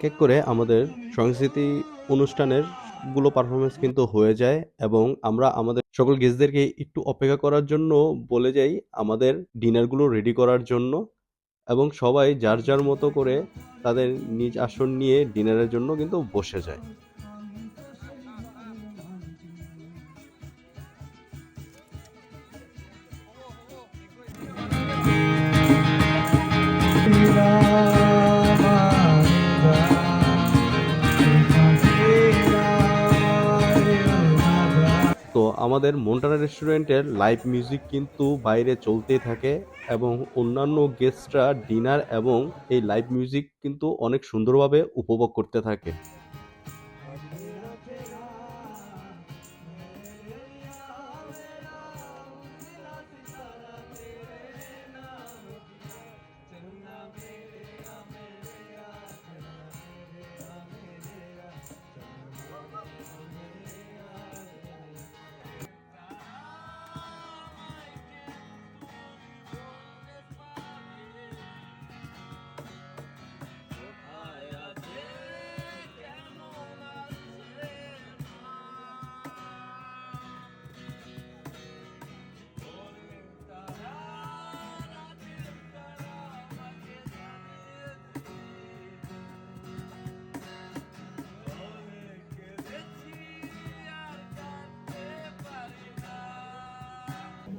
এক করে আমাদের সংস্কৃতি অনুষ্ঠানের গুলো পারফরমেন্স কিন্তু হয়ে যায় এবং আমরা আমাদের সকল গেস্টদেরকে একটু অপেক্ষা করার জন্য বলে যাই আমাদের ডিনারগুলো রেডি করার জন্য এবং সবাই যার যার মতো করে তাদের নিজ আসন নিয়ে ডিনারের জন্য কিন্তু বসে যায়। তো আমাদের মন্টানা রেস্টুরেন্টের লাইভ মিউজিক কিন্তু বাইরে চলতেই থাকে এবং অন্যান্য গেস্টরা ডিনার এবং এই লাইভ মিউজিক কিন্তু অনেক সুন্দরভাবে উপভোগ করতে থাকে।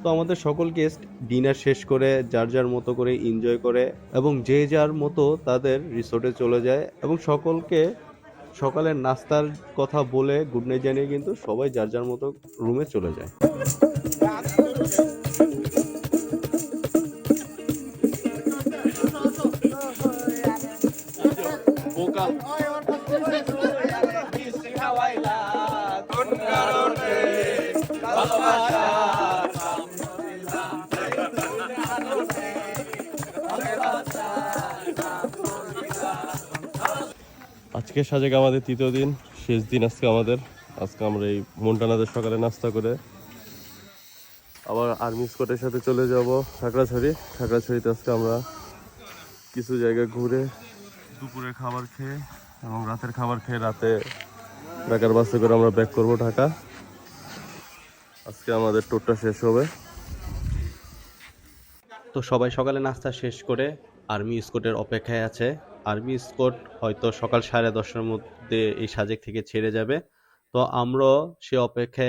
তো আমাদের সকল গেস্ট ডিনার শেষ করে যার যার মতো করে এনজয় করে এবং যে যার মতো তাদের রিসোর্টে চলে যায় এবং সকলকে সকালের নাস্তার কথা বলে গুড নাইট জানিয়ে কিন্তু সবাই যার যার মতো রুমে চলে যায়। আজকে সাজেক আমাদের তৃতীয় দিন, শেষ দিন আজকে আমরা এই মন্টানাদের সকালে নাস্তা করে আবার আর্মি স্কোয়াডের সাথে চলে যাব খাগড়াছড়িতে আজকে আমরা কিছু জায়গায় ঘুরে দুপুরের খাবার খেয়ে এবং রাতের খাবার খেয়ে রাতে ঢাকার বাসে করে আমরা ব্যাক করব ঢাকা। আজকে আমাদের ট্যুরটা শেষ হবে। তো সবাই সকালে নাস্তা শেষ করে আর্মি স্কোয়াডের অপেক্ষায় আছে। আর্মি স্কোয়াড হয়তো সকাল 10:30টার মধ্যে এই সাজেক থেকে ছেড়ে যাবে। তো আমরা সে অপেক্ষায়